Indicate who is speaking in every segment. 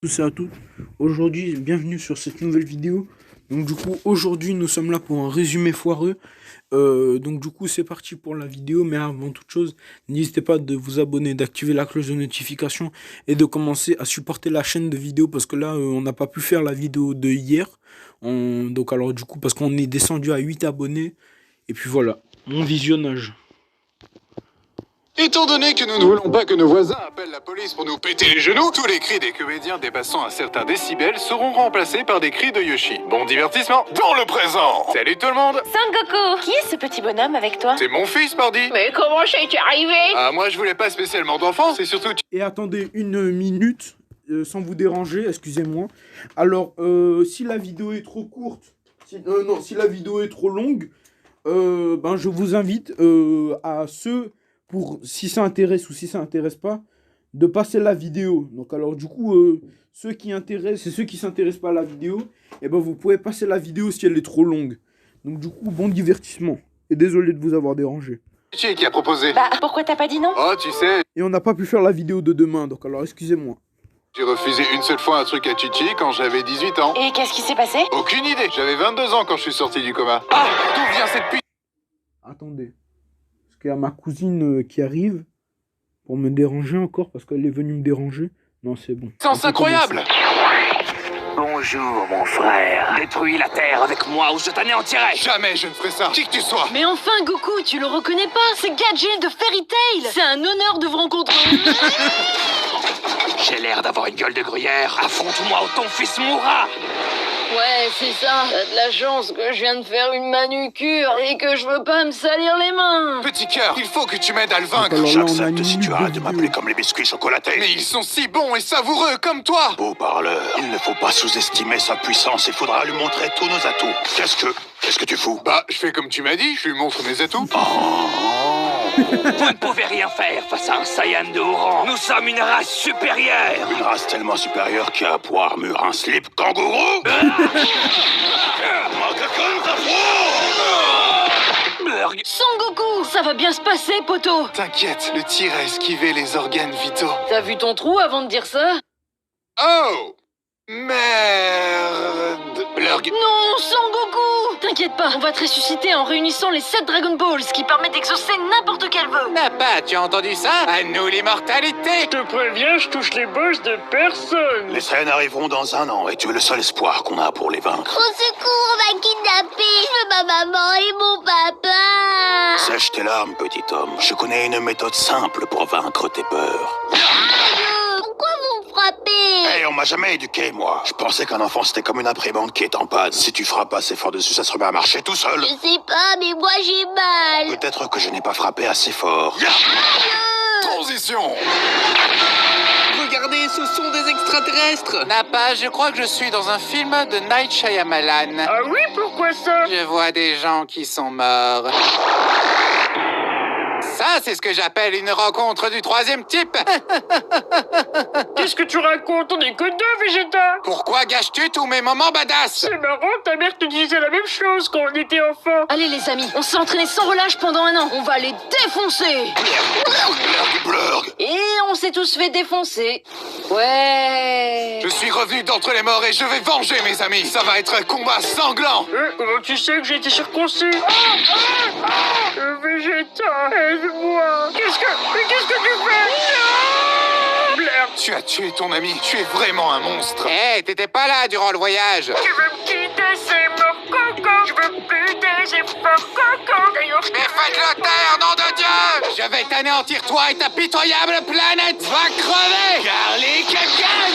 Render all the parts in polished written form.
Speaker 1: Tous et à toutes. Aujourd'hui, bienvenue sur cette nouvelle vidéo. Donc du coup, aujourd'hui, nous sommes là pour un résumé foireux. Donc du coup, c'est parti pour la vidéo. Mais avant toute chose, n'hésitez pas de vous abonner, d'activer la cloche de notification et de commencer à supporter la chaîne de vidéo parce que là, on n'a pas pu faire la vidéo de hier. Donc alors du coup, parce qu'on est descendu à 8 abonnés. Et puis voilà, mon visionnage.
Speaker 2: Étant donné que nous ne voulons pas que nos voisins appellent la police pour nous péter les genoux, tous les cris des comédiens dépassant un certain décibel seront remplacés par des cris de Yoshi. Bon divertissement dans le présent. Salut tout le monde.
Speaker 3: Son Goku, qui est ce petit bonhomme avec toi?
Speaker 2: C'est mon fils, pardi.
Speaker 3: Mais comment c'est arrivé?
Speaker 2: Ah, moi je voulais pas spécialement d'enfants, c'est surtout...
Speaker 1: Et attendez une minute, sans vous déranger, excusez-moi. Alors, si la vidéo est trop courte, si la vidéo est trop longue, ben je vous invite à ceux, si ça intéresse ou si ça intéresse pas, de passer la vidéo. Donc alors du coup, ceux qui intéressent et ceux qui s'intéressent pas à la vidéo, et ben vous pouvez passer la vidéo si elle est trop longue. Donc du coup, bon divertissement. Et désolé de vous avoir dérangé.
Speaker 2: Qui a proposé.
Speaker 3: Bah, pourquoi t'as pas dit non?
Speaker 2: Oh, tu sais,
Speaker 1: Et on n'a pas pu faire la vidéo de demain, donc alors excusez-moi.
Speaker 2: j'ai refusé une seule fois un truc à Chichi quand j'avais 18 ans.
Speaker 3: Et qu'est-ce qui s'est passé?
Speaker 2: Aucune idée, j'avais 22 ans quand je suis sorti du coma. Ah, d'où vient cette putain?
Speaker 1: Attendez. Parce qu'il y a ma cousine qui arrive pour me déranger encore parce qu'elle est venue me déranger. Non, c'est bon.
Speaker 2: C'est incroyable.
Speaker 4: Bonjour mon frère. Détruis la Terre avec moi ou je t'anéantirai.
Speaker 2: Jamais je ne ferai ça, qui que tu sois.
Speaker 5: Mais enfin, Goku, tu le reconnais pas? C'est Gadget de Fairy Tail. C'est un honneur de vous rencontrer.
Speaker 4: J'ai l'air d'avoir une gueule de gruyère. Affronte-moi ou ton fils mourra.
Speaker 5: Ouais, c'est ça. T'as de la chance que je viens de faire une manucure et que je veux pas me salir les mains.
Speaker 2: Petit cœur, il faut que tu m'aides à le vaincre.
Speaker 1: Alors là, on a une
Speaker 4: J'accepte si
Speaker 1: minute
Speaker 4: tu as
Speaker 1: de
Speaker 4: de m'appeler
Speaker 1: vidéo.
Speaker 4: comme les biscuits chocolatés.
Speaker 2: Mais ils sont si bons et savoureux comme toi.
Speaker 4: Beau parleur, il ne faut pas sous-estimer sa puissance. Il faudra lui montrer tous nos atouts. Qu'est-ce que tu fous?
Speaker 2: Bah, je fais comme tu m'as dit, je lui montre mes atouts.
Speaker 4: Vous ne pouvez rien faire face à un Saiyan de haut rang. Nous sommes une race supérieure. Une race tellement supérieure qu'il y a pour armure un slip kangourou. Blurg.
Speaker 5: Son Goku, ça va bien se passer, poteau.
Speaker 2: T'inquiète, le tir a esquivé les organes vitaux.
Speaker 5: T'as vu ton trou avant de dire ça?
Speaker 2: Oh! Merde! Blurg.
Speaker 5: Non, Son Goku! T'inquiète pas, on va te ressusciter en réunissant les 7 Dragon Balls, ce qui permet d'exaucer n'importe quel vœu.
Speaker 2: Nappa, tu as entendu ça? À nous l'immortalité!
Speaker 6: Je te préviens, je touche les boss de personne.
Speaker 4: Les Saiyans arriveront dans 1 an et tu es le seul espoir qu'on a pour les vaincre.
Speaker 7: Au secours, on m'a kidnappé. Je veux ma maman et mon papa.
Speaker 4: Sèche tes larmes, petit homme. Je connais une méthode simple pour vaincre tes peurs.
Speaker 7: Pourquoi vous me frappez?
Speaker 4: Hey, on m'a jamais éduqué, moi. Je pensais qu'un enfant c'était comme une imprimante qui est en panne. Si tu frappes assez fort dessus, ça se remet à marcher tout seul.
Speaker 7: Je sais pas, mais moi j'ai mal.
Speaker 4: Peut-être que je n'ai pas frappé assez fort.
Speaker 2: Transition!
Speaker 8: Regardez, ce sont des extraterrestres.
Speaker 2: Nappa, je crois que je suis dans un film de Night Shyamalan.
Speaker 6: Ah oui, pourquoi ça?
Speaker 2: Je vois des gens qui sont morts. Ça, c'est ce que j'appelle une rencontre du 3e type.
Speaker 6: Qu'est-ce que tu racontes? On est que 2, Vegeta.
Speaker 2: Pourquoi gâches-tu tous mes moments badass?
Speaker 6: C'est marrant, ta mère te disait la même chose quand on était enfant.
Speaker 5: Allez les amis, on s'est entraîné sans relâche pendant 1 an. On va les défoncer.
Speaker 4: Blurg.
Speaker 5: Et on s'est tous fait défoncer. Ouais.
Speaker 2: Je suis revenu d'entre les morts et je vais venger mes amis. Ça va être un combat sanglant.
Speaker 6: Comment tu sais que j'ai été circoncis? Vegeta, aide-moi. Mais qu'est-ce que tu fais? Non! Blair,
Speaker 2: Tu as tué ton ami, tu es vraiment un monstre. Eh, t'étais pas là durant le voyage.
Speaker 6: tu veux me quitter, c'est mort, Coco. Je veux plus tes efforts, Coco. D'ailleurs, je
Speaker 2: Mais faites-le taire, nom de Dieu! Je vais t'anéantir toi et ta pitoyable planète va crever! Garlic Gun!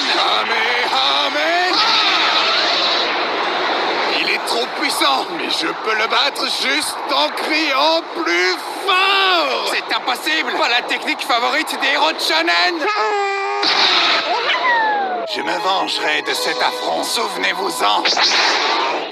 Speaker 2: Il est trop puissant, mais je peux le battre juste en criant plus fort! C'est impossible! Pas la technique favorite des héros de shonen! Je me vengerai de cet affront, souvenez-vous-en!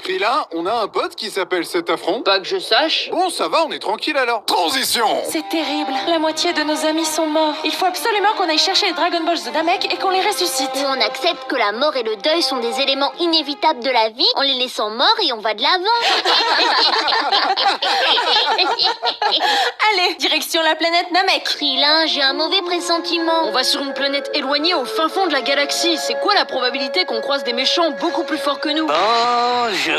Speaker 2: Krillin, on a un pote qui s'appelle cet affront?
Speaker 5: Pas que je sache.
Speaker 2: Bon, ça va, on est tranquille alors. Transition!
Speaker 3: C'est terrible. La moitié de nos amis sont morts. Il faut absolument qu'on aille chercher les Dragon Balls de Namek et qu'on les ressuscite.
Speaker 7: Ou on accepte que la mort et le deuil sont des éléments inévitables de la vie en les laissant morts et on va de l'avant.
Speaker 3: Allez, direction la planète Namek.
Speaker 7: Krillin, j'ai un mauvais pressentiment.
Speaker 5: On va sur une planète éloignée au fin fond de la galaxie. C'est c'est quoi la probabilité qu'on croise des méchants beaucoup plus forts que nous?
Speaker 4: Bonjour.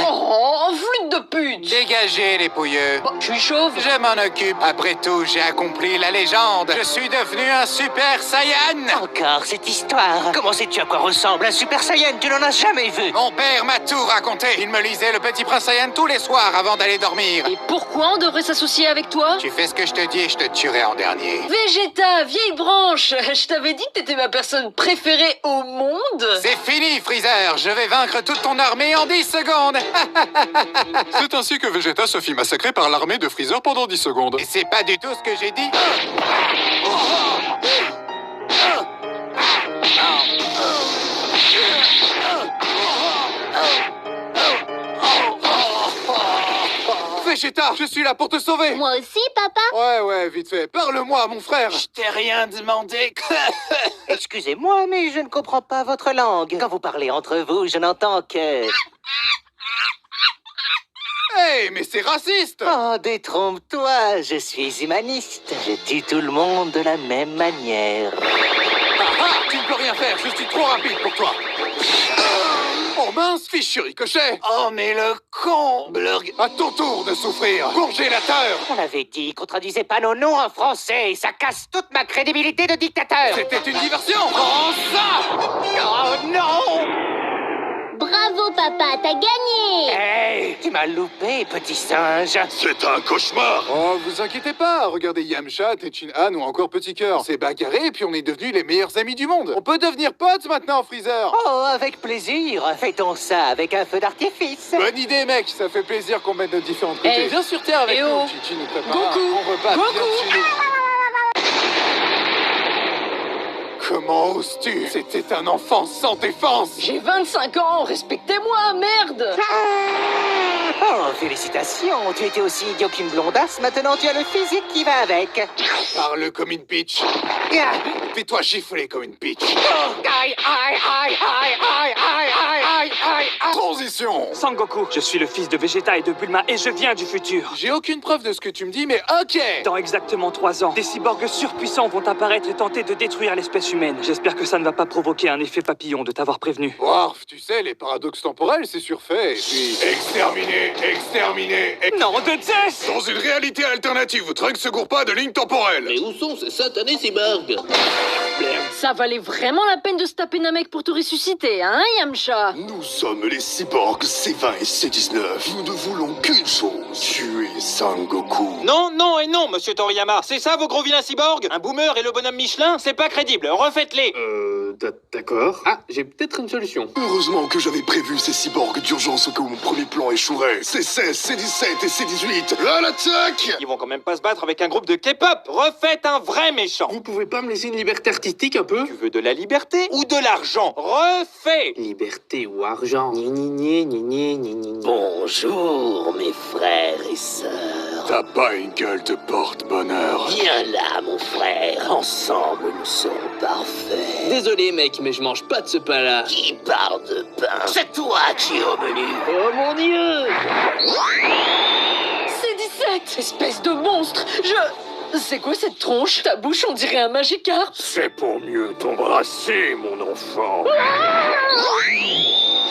Speaker 5: Oh, flûte de pute!
Speaker 2: Dégagez les pouilleux.
Speaker 5: Bah, je suis chauve.
Speaker 2: Je m'en occupe. Après tout, j'ai accompli la légende. Je suis devenu un Super Saiyan.
Speaker 4: Encore cette histoire. Comment sais-tu à quoi ressemble un Super Saiyan? Tu n'en as jamais vu.
Speaker 2: Mon père m'a tout raconté. Il me lisait le Petit Prince Saiyan tous les soirs avant d'aller dormir.
Speaker 5: Et pourquoi on devrait s'associer avec toi?
Speaker 2: Tu fais ce que je te dis et je te tuerai en dernier.
Speaker 5: Vegeta, vieille branche! Je t'avais dit que t'étais ma personne préférée au monde!
Speaker 2: C'est fini, Freezer. Je vais vaincre toute ton armée en 10 secondes. C'est ainsi que Vegeta se fit massacrer par l'armée de Freezer pendant 10 secondes. Et c'est pas du tout ce que j'ai dit. Vegeta, je suis là pour te sauver.
Speaker 7: Moi aussi, papa?
Speaker 2: Ouais, vite fait. Parle-moi, mon frère.
Speaker 4: Je t'ai rien demandé. Excusez-moi, mais je ne comprends pas votre langue. Quand vous parlez entre vous, je n'entends que...
Speaker 2: Hey, mais c'est raciste.
Speaker 4: Oh, détrompe-toi, je suis humaniste. Je tue tout le monde de la même manière.
Speaker 2: Tu ne peux rien faire, je suis trop rapide pour toi. Oh mince, fichu ricochet.
Speaker 4: Oh, mais le con!
Speaker 2: Blurg, à ton tour de souffrir. Congélateur.
Speaker 4: On avait dit qu'on traduisait pas nos noms en français. Ça casse toute ma crédibilité de dictateur.
Speaker 2: C'était une diversion. Prends ça.
Speaker 4: Oh non!
Speaker 7: Bravo, papa, t'as gagné!
Speaker 4: Hey, tu m'as loupé, petit singe.
Speaker 2: C'est un cauchemar. Oh, vous inquiétez pas. Regardez Yamcha, Tenshinhan ou encore Petit Cœur. C'est bagarré et puis on est devenus les meilleurs amis du monde. On peut devenir potes maintenant, Freezer.
Speaker 4: Oh, avec plaisir. Fêtons ça avec un feu d'artifice.
Speaker 2: Bonne idée, mec. Ça fait plaisir qu'on mette nos différentes côtés.
Speaker 5: Eh,
Speaker 2: Viens sur Terre avec
Speaker 5: eh
Speaker 2: nous.
Speaker 5: oh.
Speaker 2: Chichi nous prépare
Speaker 5: Goku.
Speaker 2: un repas
Speaker 5: Goku.
Speaker 2: bien de chez nous. Comment oses-tu? C'était un enfant sans défense.
Speaker 5: J'ai 25 ans, respectez-moi, merde!
Speaker 4: Oh, félicitations. Tu étais aussi idiot qu'une blondasse. Maintenant, tu as le physique qui va avec.
Speaker 2: Parle comme une bitch.
Speaker 4: Ah.
Speaker 2: Fais-toi gifler comme une bitch.
Speaker 4: Aïe, aïe, aïe, aïe, aïe, aïe, aïe, aïe, aïe.
Speaker 2: Transition.
Speaker 9: Sangoku, je suis le fils de Vegeta et de Bulma et je viens du futur.
Speaker 2: J'ai aucune preuve de ce que tu me dis, mais ok.
Speaker 9: Dans exactement 3 ans, des cyborgs surpuissants vont apparaître et tenter de détruire l'espèce humaine. J'espère que ça ne va pas provoquer un effet papillon de t'avoir prévenu.
Speaker 2: Warf, tu sais, les paradoxes temporels, c'est surfait. Et puis... Exterminé, exterminé,
Speaker 9: Non de Zeus!
Speaker 2: Dans une réalité alternative, Trunks se gourre pas de ligne temporelle.
Speaker 8: Mais où sont ces satanés cyborgs?
Speaker 5: Ça valait vraiment la peine de se taper Namek pour te ressusciter, hein, Yamcha?
Speaker 10: Nous sommes les cyborgs C20 et C19. Nous ne voulons qu'une chose, tuer Sangoku.
Speaker 11: Non, non et non, monsieur Toriyama. C'est ça vos gros vilains cyborgs? Un boomer et le bonhomme Michelin? C'est pas crédible. Refaites-les.
Speaker 8: D'accord. Ah, j'ai peut-être une solution.
Speaker 10: Heureusement que j'avais prévu ces cyborgs d'urgence au cas où mon premier plan échouerait. C16, C17 et C18. À l'attaque!
Speaker 11: Ils vont quand même pas se battre avec un groupe de K-pop. Refaites un vrai méchant.
Speaker 8: Vous pouvez pas me laisser une liberté artistique un peu?
Speaker 11: Tu veux de la liberté ou de l'argent? Refais.
Speaker 8: Liberté ou argent? Ni ni ni ni ni ni ni.
Speaker 4: Bonjour, mes frères et sœurs.
Speaker 10: T'as pas une gueule de porte-bonheur.
Speaker 4: Viens là, mon frère. Ensemble, nous serons parfaits.
Speaker 8: Désolé mec, mais je mange pas de ce pain-là.
Speaker 4: Qui parle de pain? C'est toi qui es au menu.
Speaker 5: Oh mon dieu! C'est 17! Espèce de monstre! C'est quoi cette tronche? Ta bouche, on dirait un Magikarp!
Speaker 10: C'est pour mieux t'embrasser, mon enfant.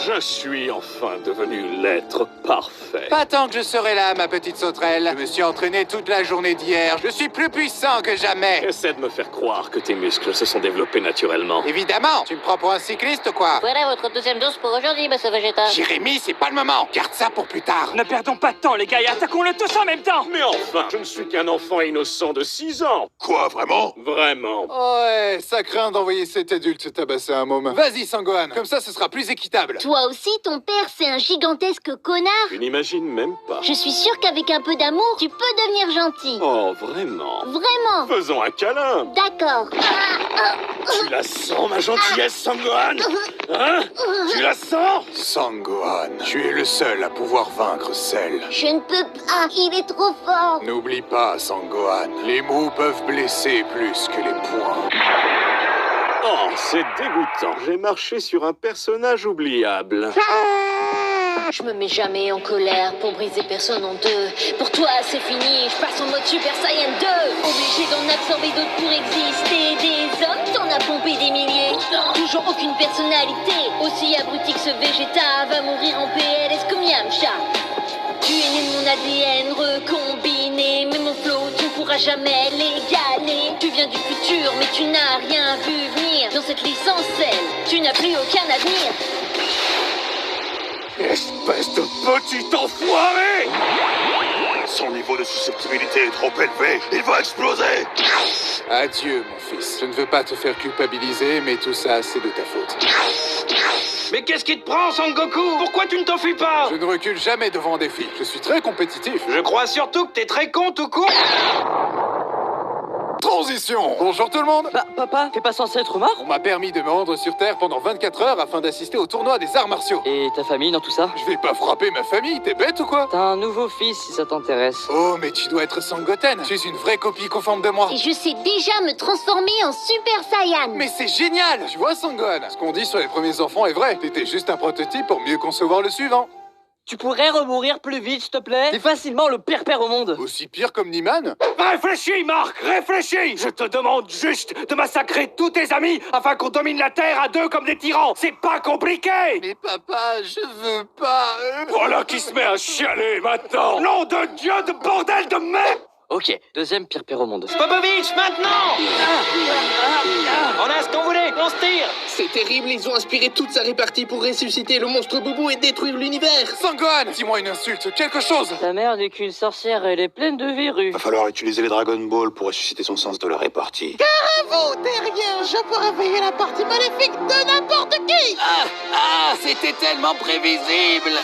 Speaker 10: Je suis enfin devenu l'être parfait.
Speaker 2: Pas tant que je serai là, ma petite sauterelle. Je me suis entraîné toute la journée d'hier. Je suis plus puissant que jamais.
Speaker 10: Essaie de me faire croire que tes muscles se sont développés naturellement.
Speaker 2: Évidemment. Tu me prends pour un cycliste, quoi?
Speaker 7: Voilà votre deuxième dose pour aujourd'hui, monsieur Vegeta.
Speaker 2: Jérémy, c'est pas le moment. Garde ça pour plus tard.
Speaker 9: Ne perdons pas de temps les gars et attaquons-le tous en même temps!
Speaker 10: Mais enfin, je ne suis qu'un enfant innocent de 6 ans. Quoi, vraiment? Vraiment.
Speaker 2: Ouais, ça craint d'envoyer cet adulte tabasser un môme. Vas-y, Sangohan. Comme ça, ce sera plus équitable.
Speaker 7: Toi aussi, ton père, c'est un gigantesque connard.
Speaker 10: Tu n'imagines même pas.
Speaker 7: Je suis sûre qu'avec un peu d'amour, tu peux devenir gentil.
Speaker 10: Oh, vraiment?
Speaker 7: Vraiment.
Speaker 10: Faisons un câlin.
Speaker 7: D'accord.
Speaker 10: Tu la sens, ma gentillesse, Sangohan? Hein? Tu la sens?
Speaker 2: Sangohan, tu es le seul à pouvoir vaincre Cell.
Speaker 7: Je ne peux pas, il est trop fort.
Speaker 2: N'oublie pas, Sangohan, les mots peuvent blesser plus que les poings.
Speaker 10: Oh, c'est dégoûtant. J'ai marché sur un personnage oubliable.
Speaker 5: Je me mets jamais en colère pour briser personne en deux. Pour toi, c'est fini, je passe en mode Super Saiyan 2. Obligé d'en absorber d'autres pour exister. Des hommes, t'en as pompé des milliers. Toujours aucune personnalité. Aussi abruti que ce végéta va mourir en PLS comme Yamcha. Tu es né de mon ADN recombiné. Mais mon flow, tu ne pourras jamais l'égaler. Tu viens du futur, mais tu n'as rien vu venir. Dans cette licence, tu n'as plus aucun avenir.
Speaker 10: Espèce de petit enfoiré! Son niveau de susceptibilité est trop élevé, il va exploser!
Speaker 2: Adieu, mon fils. Je ne veux pas te faire culpabiliser, mais tout ça, c'est de ta faute.
Speaker 11: Mais qu'est-ce qui te prend, Son Goku? Pourquoi tu ne t'enfuis pas?
Speaker 2: Je ne recule jamais devant un défi. Je suis très compétitif.
Speaker 11: Je crois surtout que t'es très con tout court.
Speaker 2: Transition! Bonjour tout le monde!
Speaker 9: Bah, papa, t'es pas censé être mort?
Speaker 2: On m'a permis de me rendre sur Terre pendant 24 heures afin d'assister au tournoi des arts martiaux.
Speaker 9: Et ta famille dans tout ça?
Speaker 2: Je vais pas frapper ma famille, t'es bête ou quoi?
Speaker 9: T'as un nouveau fils si ça t'intéresse.
Speaker 2: Oh, mais tu dois être Sangoten. Tu es une vraie copie conforme de moi.
Speaker 7: Et je sais déjà me transformer en Super Saiyan.
Speaker 2: Mais c'est génial! Tu vois, Sangohan, ce qu'on dit sur les premiers enfants est vrai. T'étais juste un prototype pour mieux concevoir le suivant.
Speaker 9: Tu pourrais remourir plus vite, s'il te plaît? T'es facilement le père au monde.
Speaker 2: Aussi pire comme Niman?
Speaker 4: Réfléchis, Marc, réfléchis! Je te demande juste de massacrer tous tes amis afin qu'on domine la Terre à deux comme des tyrans. C'est pas compliqué!
Speaker 2: Mais papa, je veux pas...
Speaker 4: Voilà qui se met à chialer maintenant! Nom de Dieu de bordel de merde!
Speaker 9: Ok, deuxième pire au monde.
Speaker 11: Popovich, maintenant! On a ce qu'on voulait, on se tire!
Speaker 8: C'est terrible, ils ont inspiré toute sa répartie pour ressusciter le monstre Boubou et détruire l'univers.
Speaker 2: Sangohan, dis-moi une insulte, quelque chose!
Speaker 9: Ta mère n'est qu'une sorcière, elle est pleine de verrues.
Speaker 10: Va falloir utiliser les Dragon Ball pour ressusciter son sens de la répartie.
Speaker 8: Bravo, derrière, je peux réveiller la partie maléfique de n'importe qui.
Speaker 4: C'était tellement prévisible!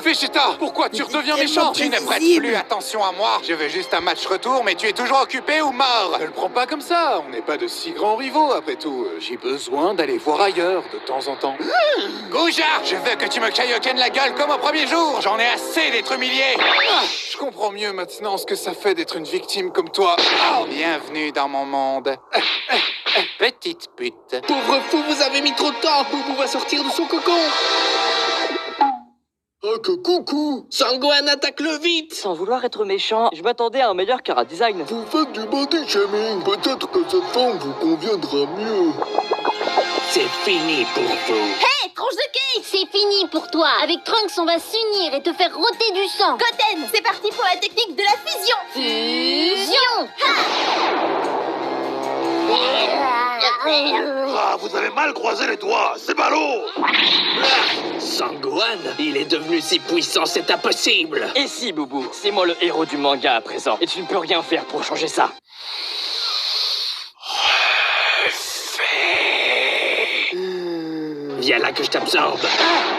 Speaker 2: Vegeta, pourquoi tu redeviens méchant? Tu ne prêtes plus attention à moi. Je veux juste un match retour, mais tu es toujours occupé ou mort. Ne le prends pas comme ça, on n'est pas de si grands rivaux après tout. J'ai besoin d'aller voir ailleurs de temps en temps. Gouja, je veux que tu me Kaioken la gueule comme au premier jour. J'en ai assez d'être humilié. Je comprends mieux maintenant ce que ça fait d'être une victime comme toi. Bienvenue dans mon monde. Petite pute.
Speaker 8: Pauvre fou, vous avez mis trop de temps. Boubou va sortir de son cocon.
Speaker 10: Oh que coucou!
Speaker 8: Sangohan, attaque-le vite.
Speaker 9: Sans vouloir être méchant, je m'attendais à un meilleur chara design.
Speaker 10: Vous faites du body shaming, peut-être que cette forme vous conviendra mieux.
Speaker 8: C'est fini pour vous.
Speaker 7: Hé, tronche de cul! C'est fini pour toi. Avec Trunks, on va s'unir et te faire rôter du sang. Goten, c'est parti pour la technique de la fusion. Fusion!
Speaker 10: Ah, vous avez mal croisé les doigts, c'est ballot!
Speaker 8: Sangohan, il est devenu si puissant, c'est impossible.
Speaker 9: Et si, Boubou, c'est moi le héros du manga à présent, et tu ne peux rien faire pour changer ça.
Speaker 8: Viens là que je t'absorbe.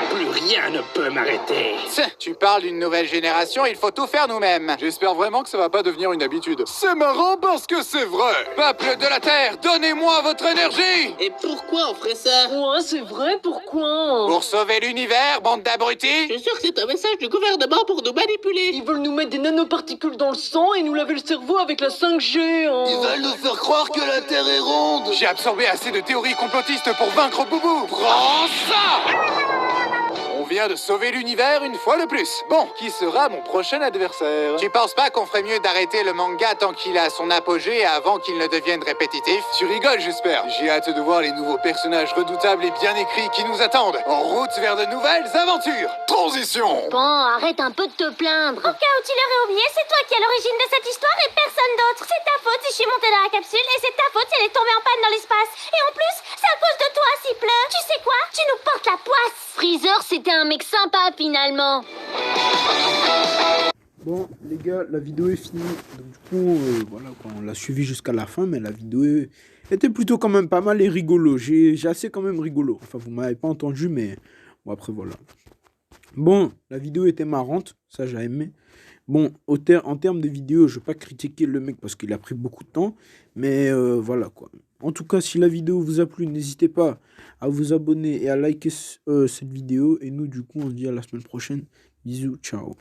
Speaker 8: Plus rien ne peut m'arrêter.
Speaker 2: Tu parles d'une nouvelle génération, il faut tout faire nous-mêmes. J'espère vraiment que ça va pas devenir une habitude. C'est marrant parce que c'est vrai. Peuple de la Terre, donnez-moi votre énergie.
Speaker 8: Et pourquoi on ferait ça?
Speaker 5: Ouais, c'est vrai, pourquoi?
Speaker 2: Pour sauver l'univers, bande d'abrutis.
Speaker 8: Je suis sûr que c'est un message du gouvernement pour nous manipuler.
Speaker 5: Ils veulent nous mettre des nanoparticules dans le sang et nous laver le cerveau avec la 5G. Hein.
Speaker 10: Ils veulent nous faire croire que la Terre est ronde!
Speaker 2: J'ai absorbé assez de théories complotistes pour vaincre Boubou. Prends ça! On vient de sauver l'univers une fois de plus. Bon, qui sera mon prochain adversaire? Tu penses pas qu'on ferait mieux d'arrêter le manga tant qu'il a son apogée avant qu'il ne devienne répétitif? Tu rigoles, j'espère. J'ai hâte de voir les nouveaux personnages redoutables et bien écrits qui nous attendent. En route vers de nouvelles aventures. Transition!
Speaker 7: Bon, arrête un peu de te plaindre.
Speaker 3: Au cas où tu l'aurais oublié, c'est toi qui es à l'origine de cette histoire et personne d'autre. C'est ta faute si je suis montée dans la capsule et c'est ta faute si elle est tombée en panne dans l'espace. Et en plus, c'est à cause de toi s'il pleut. Tu sais quoi? Tu nous portes la poisse.
Speaker 7: Freezer, c'était un mec sympa finalement.
Speaker 1: Bon, les gars, la vidéo est finie. Donc, du coup, voilà, quoi, on l'a suivi jusqu'à la fin, mais la vidéo était plutôt quand même pas mal et rigolo. J'ai assez quand même rigolo. Enfin, vous m'avez pas entendu, mais bon, après, voilà. Bon, la vidéo était marrante, ça j'ai aimé. Bon, en termes de vidéo, je vais pas critiquer le mec parce qu'il a pris beaucoup de temps, mais voilà quoi. En tout cas, si la vidéo vous a plu, n'hésitez pas à vous abonner et à liker cette vidéo. Et nous, du coup, on se dit à la semaine prochaine. Bisous, ciao.